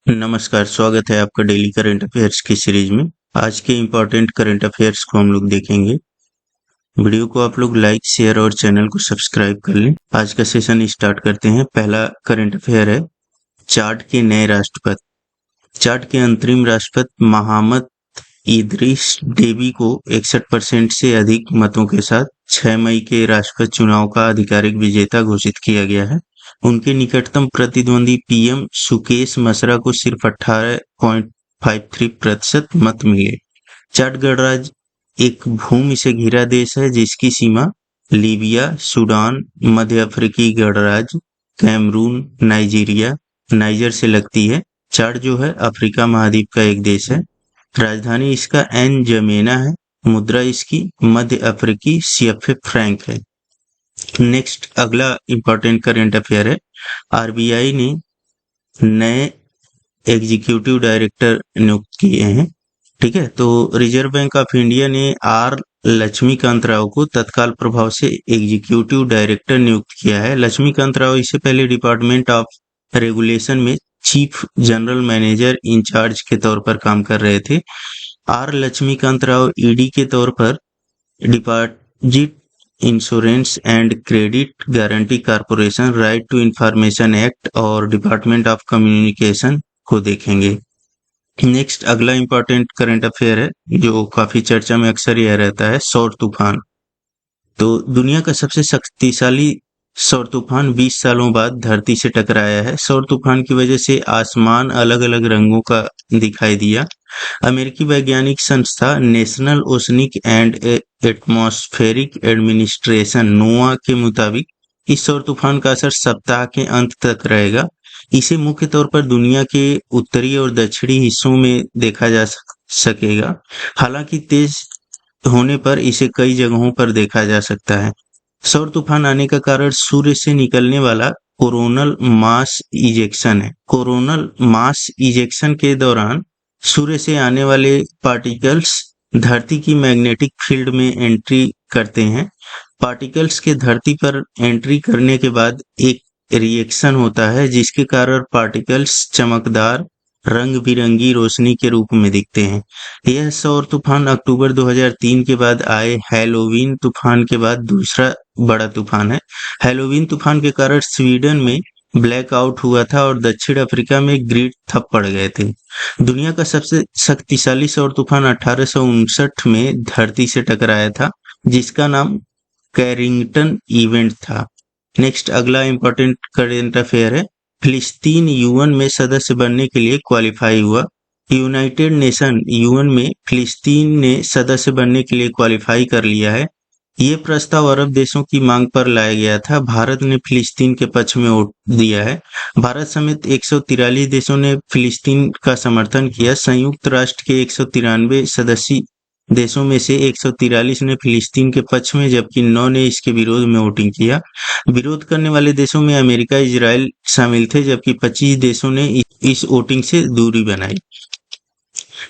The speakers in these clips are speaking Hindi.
नमस्कार, स्वागत है आपका डेली करंट अफेयर्स की सीरीज में। आज के इम्पोर्टेंट करंट अफेयर्स को हम लोग देखेंगे। वीडियो को आप लोग लाइक, शेयर और चैनल को सब्सक्राइब कर लें। आज का सेशन स्टार्ट करते हैं। पहला करंट अफेयर है चाड के नए राष्ट्रपति। चाड के अंतरिम राष्ट्रपति मोहम्मद इदरीस डेबी को 61% से अधिक मतों के साथ 6 मई के राष्ट्रपति चुनाव का आधिकारिक विजेता घोषित किया गया है। उनके निकटतम प्रतिद्वंदी पीएम सुकेश मसरा को सिर्फ 18.53% मत मिले। चाड गणराज्य एक भूमि से घिरा देश है जिसकी सीमा लीबिया, सूडान, मध्य अफ्रीकी गणराज्य, कैमरून, नाइजर से लगती है। चाड जो है अफ्रीका महाद्वीप का एक देश है। राजधानी इसका एनजमेना है। मुद्रा इसकी मध्य अफ्रीकी CFA फ्रैंक है। नेक्स्ट अगला इंपॉर्टेंट करंट अफेयर है आरबीआई ने नए एग्जीक्यूटिव डायरेक्टर नियुक्त किए हैं। ठीक है, तो रिजर्व बैंक ऑफ इंडिया ने आर लक्ष्मीकांत राव को तत्काल प्रभाव से एग्जीक्यूटिव डायरेक्टर नियुक्त किया है। लक्ष्मीकांत राव इससे पहले डिपार्टमेंट ऑफ रेगुलेशन में चीफ जनरल मैनेजर इंचार्ज के तौर पर काम कर रहे थे। आर लक्ष्मीकांत राव ईडी के तौर पर deposit insurance and credit guarantee corporation, right to information act और डिपार्टमेंट ऑफ कम्युनिकेशन को देखेंगे। नेक्स्ट अगला इंपॉर्टेंट करंट अफेयर है जो काफी चर्चा में अक्सर यह रहता है सौर तूफान। तो दुनिया का सबसे शक्तिशाली सौर तूफान 20 सालों बाद धरती से टकराया है। सौर तूफान की वजह से आसमान अलग अलग रंगों का दिखाई दिया। अमेरिकी वैज्ञानिक संस्था national oceanic and atmospheric administration नोआ के मुताबिक इस सौर तूफान का असर सप्ताह के अंत तक रहेगा। इसे मुख्य तौर पर दुनिया के उत्तरी और दक्षिणी हिस्सों में देखा जा सकेगा। हालांकि तेज होने पर इसे कई जगहों पर देखा जा सकता है। सौर तूफान आने का कारण सूर्य से निकलने वाला कोरोनल मास इजेक्शन है। कोरोनल मास इजेक्शन के दौरान सूर्य से आने वाले पार्टिकल्स धरती की मैग्नेटिक फील्ड में एंट्री करते हैं। पार्टिकल्स के धरती पर एंट्री करने के बाद एक रिएक्शन होता है जिसके कारण पार्टिकल्स चमकदार रंग बिरंगी रोशनी के रूप में दिखते हैं। यह सौर तूफान अक्टूबर 2003 के बाद आए हैलोवीन तूफान के बाद दूसरा बड़ा तूफान है। हैलोवीन तूफान के कारण स्वीडन में ब्लैकआउट हुआ था और दक्षिण अफ्रीका में ग्रिड ठप पड़ गए थे। दुनिया का सबसे शक्तिशाली सौर तूफान 1859 में धरती से टकराया था जिसका नाम कैरिंगटन इवेंट था। नेक्स्ट अगला इंपॉर्टेंट करंट अफेयर है फिलिस्तीन यूएन में सदस्य बनने के लिए क्वालिफाई हुआ। यूनाइटेड नेशन यूएन में फिलिस्तीन ने सदस्य बनने के लिए क्वालिफाई कर लिया है। ये प्रस्ताव अरब देशों की मांग पर लाया गया था। भारत ने फिलिस्तीन के पक्ष में वोट दिया है। भारत समेत 143 देशों ने फिलिस्तीन का समर्थन किया। संयुक्त राष्ट्र के 193 सदस्य देशों में से 143 ने फिलिस्तीन के पक्ष में जबकि 9 ने इसके विरोध में वोटिंग किया। विरोध करने वाले देशों में अमेरिका, इजराइल शामिल थे जबकि 25 देशों ने इस वोटिंग से दूरी बनाई।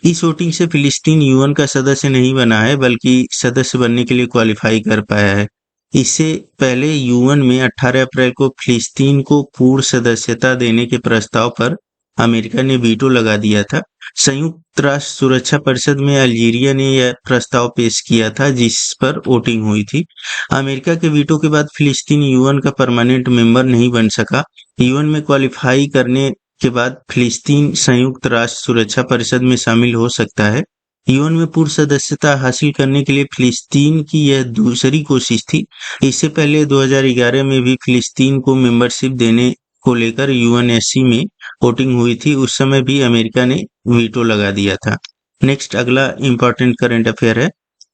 इस वोटिंग से फिलिस्तीन यूएन का सदस्य नहीं बना है बल्कि सदस्य बनने के लिए क्वालिफाई कर पाया है। इससे पहले यूएन में 18 अप्रैल को फिलिस्तीन को पूर्ण सदस्यता देने के प्रस्ताव पर अमेरिका ने वीटो लगा दिया था। संयुक्त राष्ट्र सुरक्षा परिषद में अल्जीरिया ने यह प्रस्ताव पेश किया था जिस पर वोटिंग हुई थी। अमेरिका के वीटो के बाद फिलिस्तीन यूएन का परमानेंट मेंबर नहीं बन सका। यूएन में क्वालिफाई करने के बाद फिलिस्तीन संयुक्त राष्ट्र सुरक्षा परिषद में शामिल हो सकता है। यूएन में पूर्ण सदस्यता हासिल करने के लिए फिलिस्तीन की यह दूसरी कोशिश थी। इससे पहले 2011 में भी फिलिस्तीन को मेंबरशिप देने को लेकर यूएनएससी में वोटिंग हुई थी। उस समय भी अमेरिका ने वीटो लगा दिया था। नेक्स्ट अगला इंपॉर्टेंट करंट अफेयर है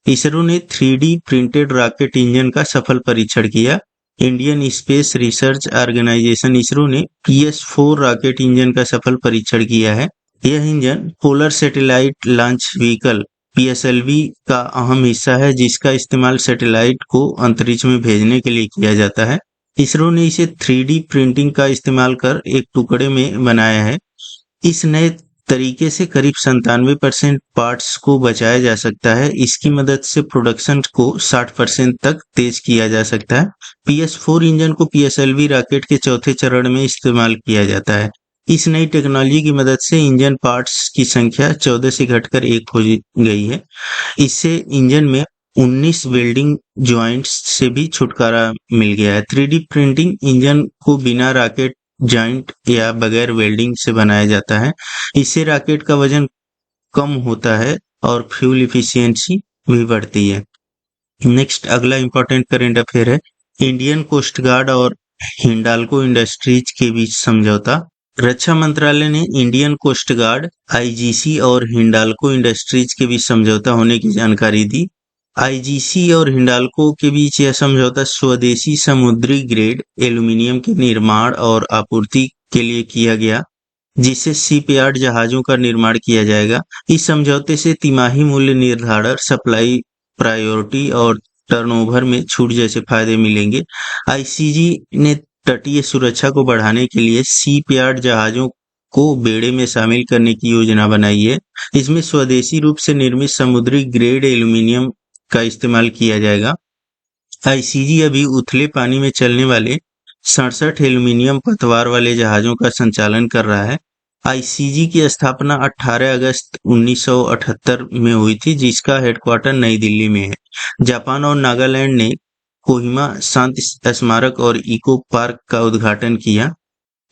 इसरो ने 3D प्रिंटेड रॉकेट इंजन का सफल परीक्षण किया। Indian Space Research Organisation ISRO ने PS-4 रॉकेट इंजन का सफल परीक्षण किया है। यह engine polar satellite launch vehicle PSLV का अहम हिस्सा है जिसका इस्तेमाल सैटेलाइट को अंतरिक्ष में भेजने के लिए किया जाता है। इसरो ने इसे 3D प्रिंटिंग का इस्तेमाल कर एक टुकड़े में बनाया है। इस नए तरीके से करीब 97% पार्ट्स को बचाया जा सकता है। इसकी मदद से प्रोडक्शन को 60% तक तेज किया जा सकता है। PS-4 इंजन को PSLV रॉकेट के चौथे चरण में इस्तेमाल किया जाता है। इस नई टेक्नोलॉजी की मदद से इंजन पार्ट्स की संख्या 14 से घटकर 1 हो गई है। इससे इंजन में 19 वेल्डिंग जॉइंट्स से भी छुटकारा मिल गया है। 3D प्रिंटिंग इंजन को बिना रॉकेट जॉइंट या बगैर वेल्डिंग से बनाया जाता है। इससे रॉकेट का वजन कम होता है और फ्यूल इफिशियंसी भी बढ़ती है। नेक्स्ट अगला इंपॉर्टेंट करेंट अफेयर है इंडियन कोस्ट गार्ड और हिंडाल्को इंडस्ट्रीज के बीच समझौता। रक्षा मंत्रालय ने इंडियन कोस्ट गार्ड आईजीसी और हिंडाल्को इंडस्ट्रीज के बीच समझौता होने की जानकारी दी। आईजीसी और हिंडाल्को के बीच यह समझौता स्वदेशी समुद्री ग्रेड एल्यूमीनियम के निर्माण और आपूर्ति के लिए किया गया, जिससे शिपयार्ड जहाजों का निर्माण किया जाएगा। इस समझौते से तिमाही मूल्य निर्धारण, सप्लाई प्रायोरिटी और टर्नओवर में छूट जैसे फायदे मिलेंगे। आईसीजी ने तटीय सुरक्षा को बढ़ाने के लिए शिपयार्ड जहाजों को बेड़े में शामिल करने की योजना बनाई है। इसमें स्वदेशी रूप से निर्मित समुद्री ग्रेड एल्यूमीनियम का इस्तेमाल किया जाएगा। आईसीजी अभी उथले पानी में चलने वाले 67 एल्यूमीनियम पतवार वाले जहाजों का संचालन कर रहा है। आईसीजी की स्थापना 18 अगस्त 1978 में हुई थी, जिसका हेडक्वार्टर नई दिल्ली में है। जापान और नागालैंड ने कोहिमा शांति स्मारक और इको पार्क का उद्घाटन किया।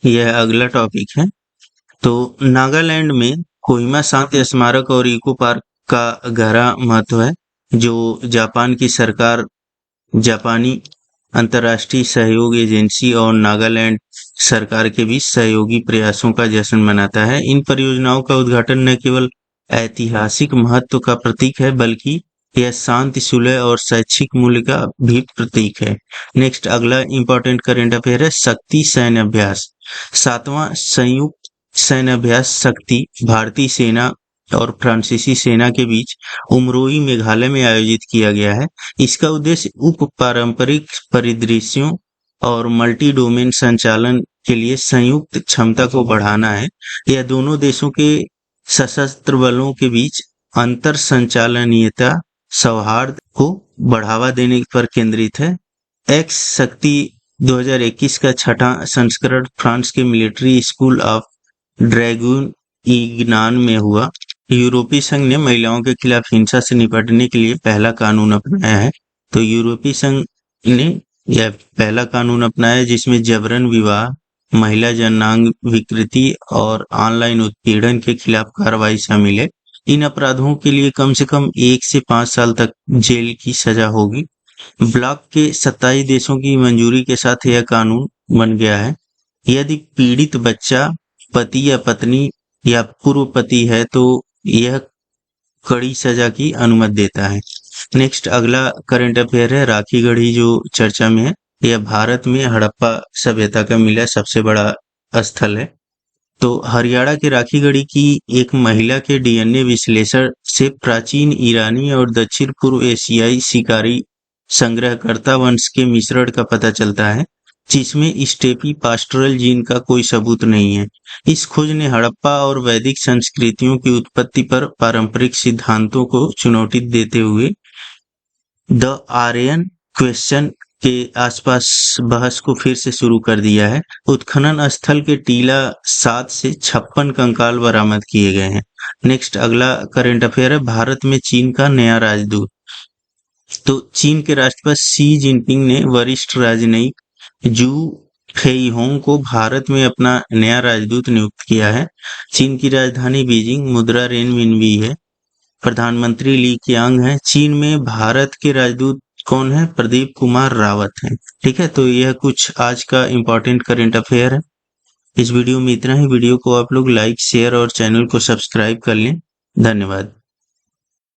यह अगला टॉपिक है। तो नागालैंड में कोहिमा शांति स्मारक और इको पार्क का गहरा महत्व है, जो जापान की सरकार, जापानी अंतर्राष्ट्रीय सहयोग एजेंसी और नागालैंड सरकार के बीच सहयोगी प्रयासों का जश्न मनाता है। इन परियोजनाओं का उद्घाटन न केवल ऐतिहासिक महत्व का प्रतीक है, बल्कि यह शांति, सुलह और शैक्षिक मूल्य का भी प्रतीक है। नेक्स्ट अगला इंपॉर्टेंट करेंट अफेयर है शक्ति सैन्य अभ्यास। 7वां संयुक्त सैन्य अभ्यास शक्ति भारतीय सेना और फ्रांसीसी सेना के बीच उमरोई, मेघालय में आयोजित किया गया है। इसका उद्देश्य उप पारंपरिक परिदृश्यों और मल्टी डोमेन संचालन के लिए संयुक्त क्षमता को बढ़ाना है। यह दोनों देशों के सशस्त्र बलों के बीच अंतर संचालनीयता, सौहार्द को बढ़ावा देने पर केंद्रित है। एक्स शक्ति 2021 का 6वां संस्करण फ्रांस के मिलिट्री स्कूल ऑफ ड्रैगून ईगनान में हुआ। यूरोपीय संघ ने महिलाओं के खिलाफ हिंसा से निपटने के लिए पहला कानून अपनाया है। तो यूरोपीय संघ ने यह पहला कानून अपनाया है जिसमें जबरन विवाह, महिला जनांग विकृति और ऑनलाइन उत्पीड़न के खिलाफ कार्रवाई शामिल है। इन अपराधों के लिए कम से कम 1 से 5 साल तक जेल की सजा होगी। ब्लॉक के 27 देशों की मंजूरी के साथ यह कानून बन गया है। यदि पीड़ित बच्चा, पति या पत्नी या पूर्व पति है तो यह कड़ी सजा की अनुमति देता है। नेक्स्ट अगला करंट अफेयर है राखी गढ़ी, जो चर्चा में है। यह भारत में हड़प्पा सभ्यता का मिला सबसे बड़ा स्थल है। तो हरियाणा के राखी गढ़ी की एक महिला के डीएनए विश्लेषण से प्राचीन ईरानी और दक्षिण पूर्व एशियाई शिकारी संग्रहकर्ता वंश के मिश्रण का पता चलता है, जिसमें स्टेपी पास्टोरल जीन का कोई सबूत नहीं है। इस खोज ने हड़प्पा और वैदिक संस्कृतियों की उत्पत्ति पर पारंपरिक सिद्धांतों को चुनौती देते हुए द आर्यन क्वेश्चन के आसपास बहस को फिर से शुरू कर दिया है। उत्खनन स्थल के टीला 7 से 56 कंकाल बरामद किए गए हैं। नेक्स्ट अगला करंट अफेयर है भारत में चीन का नया राजदूत। तो चीन के राष्ट्रपति शी जिनपिंग ने वरिष्ठ राजनयिक जू फेईहोंग को भारत में अपना नया राजदूत नियुक्त किया है। चीन की राजधानी बीजिंग मुद्रा रेनमिनबी है। प्रधानमंत्री ली कीयांग है। चीन में भारत के राजदूत कौन है? प्रदीप कुमार रावत है। ठीक है, तो यह कुछ आज का इंपॉर्टेंट करंट अफेयर है। इस वीडियो में इतना ही। वीडियो को आप लोग लाइक, शेयर और चैनल को सब्सक्राइब कर लें। धन्यवाद।